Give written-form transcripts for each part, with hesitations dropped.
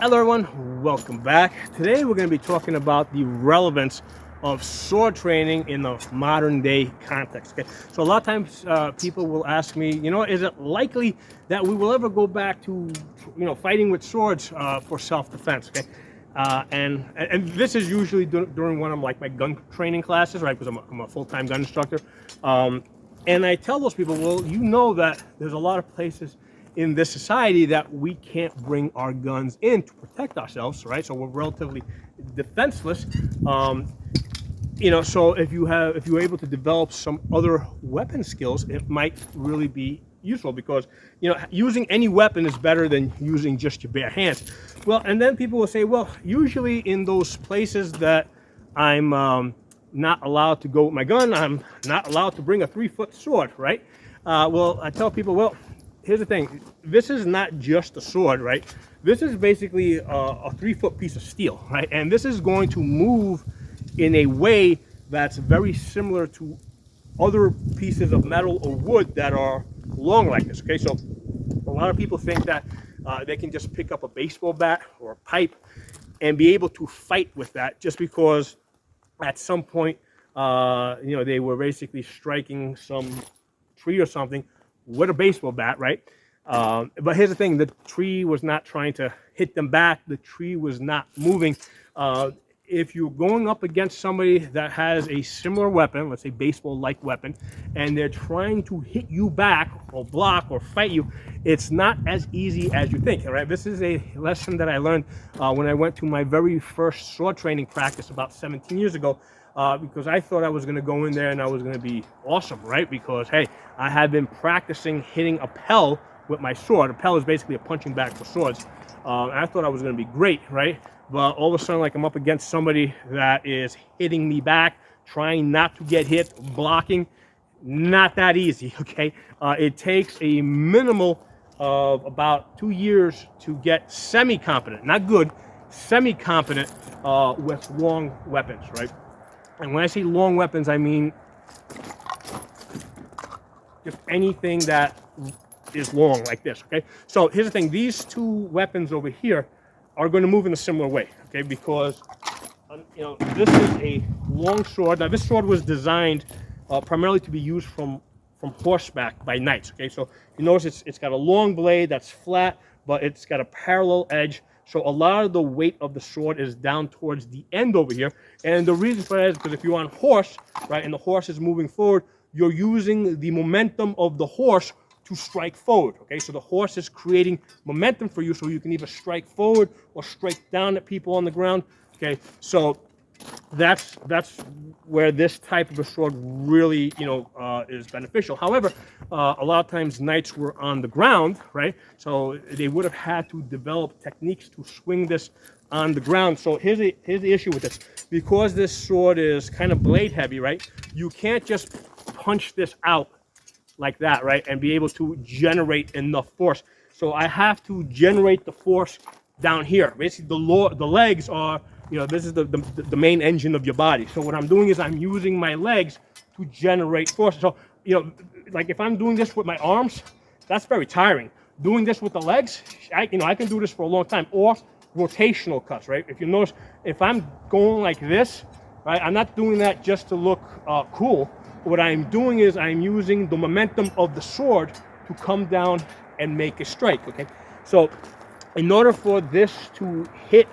Hello everyone, welcome back. Today we're going to be talking about the relevance of sword training in the modern day context. Okay, so a lot of times people will ask me, is it likely that we will ever go back to, fighting with swords for self-defense? Okay, and this is usually during one of my gun training classes, right? Because I'm a full-time gun instructor, and I tell those people, well, that there's a lot of places in this society that we can't bring our guns in to protect ourselves, right? So we're relatively defenseless. So if you're able to develop some other weapon skills, it might really be useful because using any weapon is better than using just your bare hands. Well, and then people will say, well, usually in those places that I'm not allowed to go with my gun, I'm not allowed to bring a 3-foot sword, right? Well, I tell people, well, here's the thing. This is not just a sword, right? This is basically a 3-foot piece of steel, right? And this is going to move in a way that's very similar to other pieces of metal or wood that are long like this, okay? So a lot of people think that they can just pick up a baseball bat or a pipe and be able to fight with that just because at some point, they were basically striking some tree or something with a baseball bat, right? But here's the thing, the tree was not trying to hit them back. The tree was not moving. If you're going up against somebody that has a similar weapon, let's say baseball-like weapon, and they're trying to hit you back or block or fight you, it's not as easy as you think, all right? This is a lesson that I learned when I went to my very first sword training practice about 17 years ago. Because I thought I was going to go in there and I was going to be awesome, right? Because, hey, I had been practicing hitting a pel with my sword. A pel is basically a punching bag for swords. And I thought I was going to be great, right? But all of a sudden, I'm up against somebody that is hitting me back, trying not to get hit, blocking. Not that easy, okay? It takes a minimal of about 2 years to get semi-competent, not good, semi-competent with long weapons, right? And when I say long weapons, I mean just anything that is long like this, okay? So here's the thing. These two weapons over here are going to move in a similar way, okay? Because, this is a long sword. Now, this sword was designed primarily to be used from horseback by knights, okay? So you notice it's got a long blade that's flat, but it's got a parallel edge. So a lot of the weight of the sword is down towards the end over here. And the reason for that is because if you're on horse, right, and the horse is moving forward, you're using the momentum of the horse to strike forward, okay? So the horse is creating momentum for you so you can either strike forward or strike down at people on the ground, okay? So that's where this type of a sword really, is beneficial. However, a lot of times knights were on the ground, right? So they would have had to develop techniques to swing this on the ground. So here's the issue with this. Because this sword is kind of blade heavy, right? You can't just punch this out like that, right? And be able to generate enough force. So I have to generate the force down here. Basically, the legs are, this is the main engine of your body. So what I'm doing is I'm using my legs to generate force. So, if I'm doing this with my arms, that's very tiring. Doing this with the legs, I can do this for a long time. Or rotational cuts, right? If you notice, if I'm going like this, right, I'm not doing that just to look cool. What I'm doing is I'm using the momentum of the sword to come down and make a strike, okay? So in order for this to hit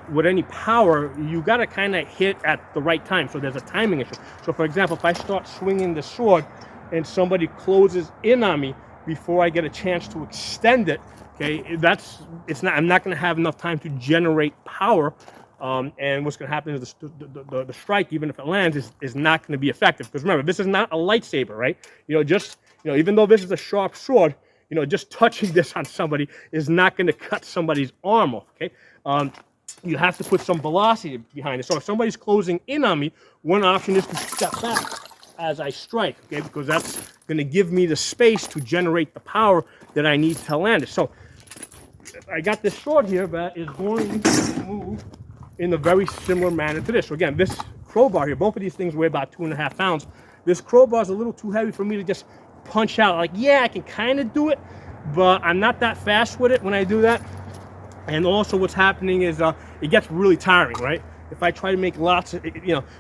with any power, you got to kind of hit at the right time. So there's a timing issue. So for example, if I start swinging the sword and somebody closes in on me before I get a chance to extend it, okay, I'm not going to have enough time to generate power. And what's going to happen is the strike, even if it lands, is not going to be effective. Because remember, this is not a lightsaber, right? Even though this is a sharp sword, just touching this on somebody is not going to cut somebody's arm off, okay? You have to put some velocity behind it. So if somebody's closing in on me, one option is to step back as I strike, okay? Because that's going to give me the space to generate the power that I need to land it. So I got this sword here that is going to move in a very similar manner to this. So again, this crowbar here, both of these things weigh about 2.5 pounds. This crowbar is a little too heavy for me to just punch out. Yeah, I can kind of do it, but I'm not that fast with it when I do that. And also what's happening is it gets really tiring, right? If I try to make lots of,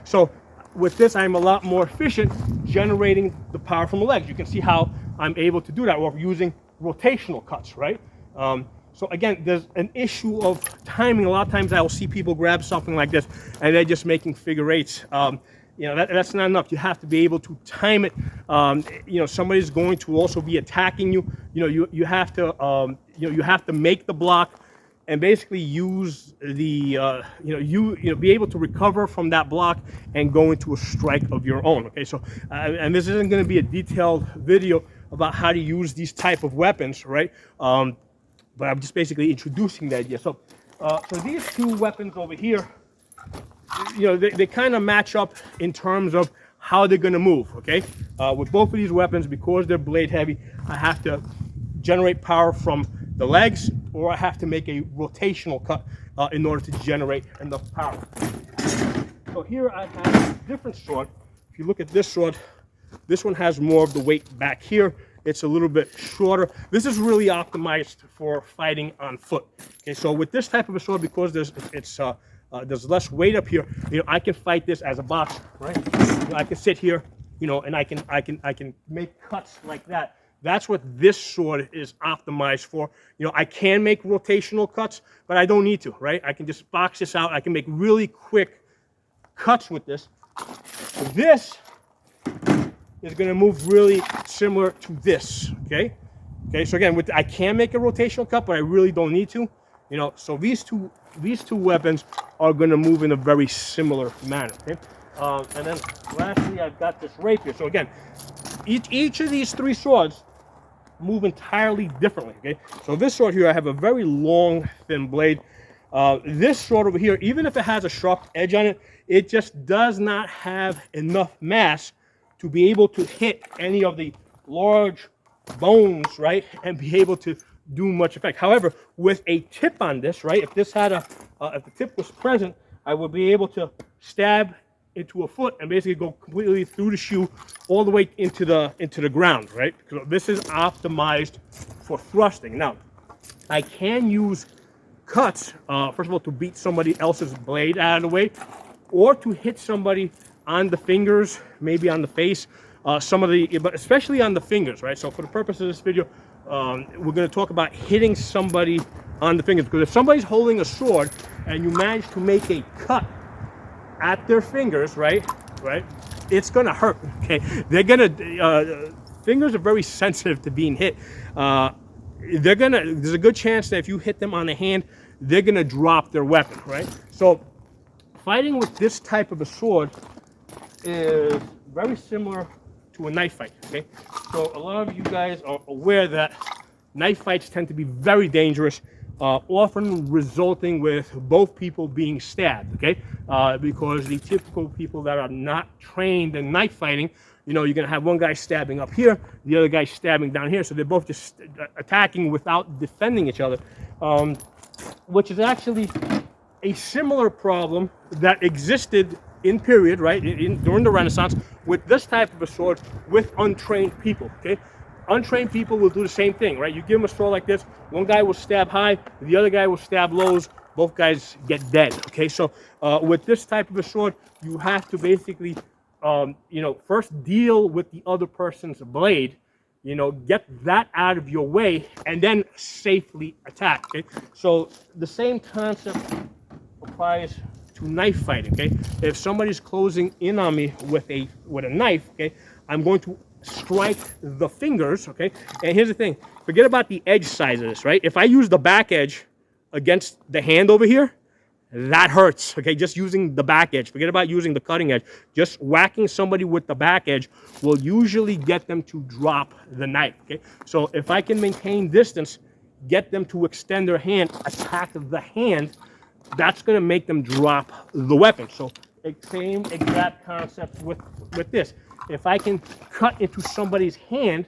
so with this, I'm a lot more efficient generating the power from the legs. You can see how I'm able to do that while using rotational cuts, right? So again, there's an issue of timing. A lot of times I will see people grab something like this and they're just making figure eights. That's not enough. You have to be able to time it. Somebody's going to also be attacking you. You have to, you have to make the block and basically use the, be able to recover from that block and go into a strike of your own. Okay, so and this isn't going to be a detailed video about how to use these type of weapons, right? But I'm just basically introducing the idea. So these two weapons over here, they kind of match up in terms of how they're going to move. Okay, with both of these weapons, because they're blade heavy, I have to generate power from the legs, or I have to make a rotational cut in order to generate enough power. So here I have a different sword. If you look at this sword, this one has more of the weight back here. It's a little bit shorter. This is really optimized for fighting on foot. Okay, so with this type of a sword, because there's less weight up here, I can fight this as a boxer, right? I can sit here, and I can make cuts like that. That's what this sword is optimized for. I can make rotational cuts, but I don't need to, right? I can just box this out. I can make really quick cuts with this. This is going to move really similar to this, okay? So again, I can make a rotational cut, but I really don't need to. So these two weapons are going to move in a very similar manner, okay? And then lastly, I've got this rapier. So again, each of these three swords move entirely differently, okay? So this sword here, I have a very long, thin blade. This sword over here, even if it has a sharp edge on it, it just does not have enough mass to be able to hit any of the large bones, right, and be able to do much effect. However, with a tip on this, right, if this had if the tip was present, I would be able to stab into a foot and basically go completely through the shoe all the way into the ground, right? Because this is optimized for thrusting. Now, I can use cuts, first of all, to beat somebody else's blade out of the way, or to hit somebody on the fingers, maybe on the face, but especially on the fingers, right? So for the purpose of this video, we're going to talk about hitting somebody on the fingers, because if somebody's holding a sword and you manage to make a cut at their fingers, right, it's going to hurt. Okay, fingers are very sensitive to being hit. There's a good chance that if you hit them on the hand, they're going to drop their weapon, right? So fighting with this type of a sword is very similar to a knife fight, okay? So a lot of you guys are aware that knife fights tend to be very dangerous, often resulting with both people being stabbed, okay? Because the typical people that are not trained in knife fighting, you're gonna have one guy stabbing up here, the other guy stabbing down here, so they're both just attacking without defending each other, which is actually a similar problem that existed in period, right, during the Renaissance, with this type of a sword with untrained people, okay? Untrained people will do the same thing, right? You give them a sword like this, one guy will stab high, the other guy will stab lows, both guys get dead, okay? So with this type of a sword, you have to basically, first deal with the other person's blade, get that out of your way, and then safely attack, okay? So the same concept applies to knife fighting, okay? If somebody's closing in on me with a knife, okay, I'm going to strike the fingers, okay? And here's the thing, forget about the edge size of this, right? If I use the back edge against the hand over here, that hurts, okay? Just using the back edge. Forget about using the cutting edge. Just whacking somebody with the back edge will usually get them to drop the knife, okay? So if I can maintain distance, get them to extend their hand, attack the hand, that's going to make them drop the weapon. So same exact concept with this. If I can cut into somebody's hand,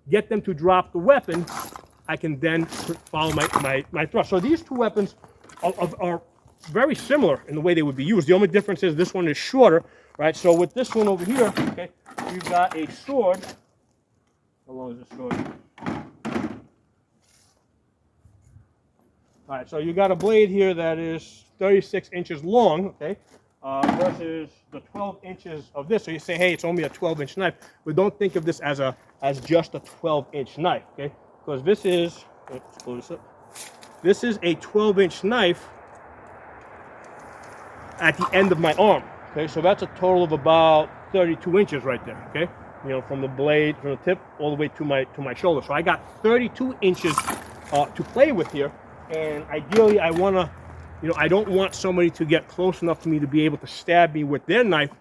get them to drop the weapon, I can then follow my thrust. So these two weapons are very similar in the way they would be used. The only difference is this one is shorter, right? So with this one over here, okay, you've got a sword. How long is this sword? All right, so you got a blade here that is 36 inches long, okay, versus the 12 inches of this. So you say, hey, it's only a 12-inch knife, but don't think of this as just a 12-inch knife, okay? Because this is, let's close this up. This is a 12-inch knife at the end of my arm, okay? So that's a total of about 32 inches right there, okay? You know, from the blade, from the tip, all the way to my shoulder. So I got 32 inches to play with here. And ideally, I want to, you know, I don't want somebody to get close enough to me to be able to stab me with their knife.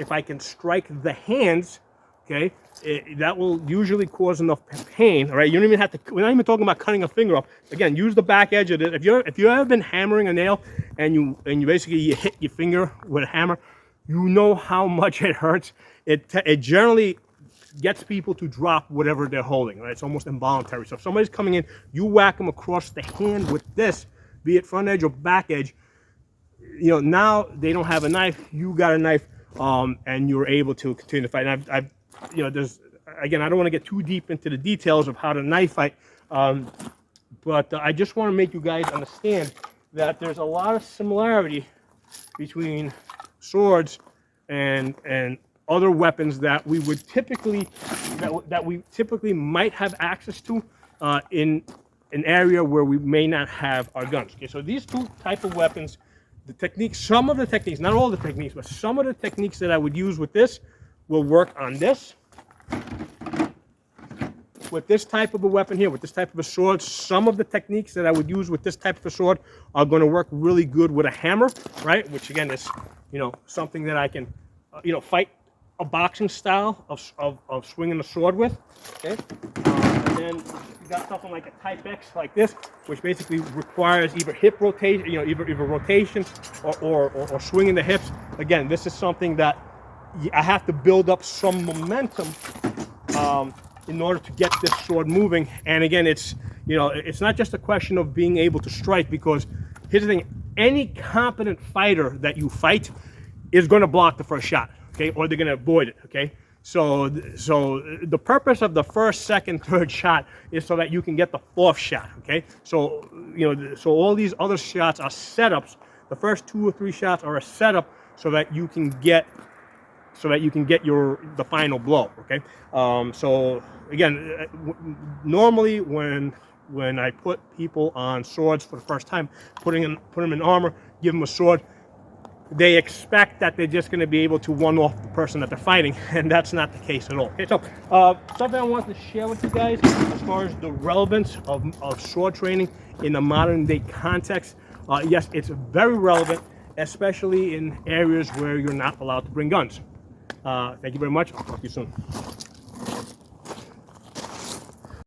If I can strike the hands, okay, that will usually cause enough pain. All right, you don't even have to. We're not even talking about cutting a finger off. Again, use the back edge of it. If you've ever been hammering a nail and you basically you hit your finger with a hammer, you know how much it hurts. It generally gets people to drop whatever they're holding, right? It's almost involuntary. So if somebody's coming in, you whack them across the hand with this, be it front edge or back edge, you know, now they don't have a knife, you got a knife, and you're able to continue to fight. And I've you know, there's, again, I don't want to get too deep into the details of how to knife fight, but I just want to make you guys understand that there's a lot of similarity between swords and other weapons that we would typically that we typically might have access to in an area where we may not have our guns. Okay, so these two type of weapons, the techniques, some of the techniques, not all the techniques, but some of the techniques that I would use with this will work on this. With this type of a weapon here, with this type of a sword, some of the techniques that I would use with this type of a sword are going to work really good with a hammer, right? Which again is, you know, something that I can, you know, fight a boxing style of swinging a sword with, okay? And then you got something like a Type X like this, which basically requires either hip rotation, you know, either rotation or swinging the hips. Again, this is something that I have to build up some momentum in order to get this sword moving. And again, it's, you know, it's not just a question of being able to strike, because here's the thing, any competent fighter that you fight is going to block the first shot, okay, or they're going to avoid it, okay? So the purpose of the first, second, third shot is so that you can get the fourth shot, okay? So, you know, so all these other shots are setups. The first 2 or 3 shots are a setup so that you can get the final blow, okay? So again, normally when I put people on swords for the first time, put them in armor, give them a sword, they expect that they're just going to be able to one-off the person that they're fighting, and that's not the case at all. Okay, so something I want to share with you guys as far as the relevance of sword training in the modern day context. Yes, it's very relevant, especially in areas where you're not allowed to bring guns. Thank you very much. I'll talk to you soon.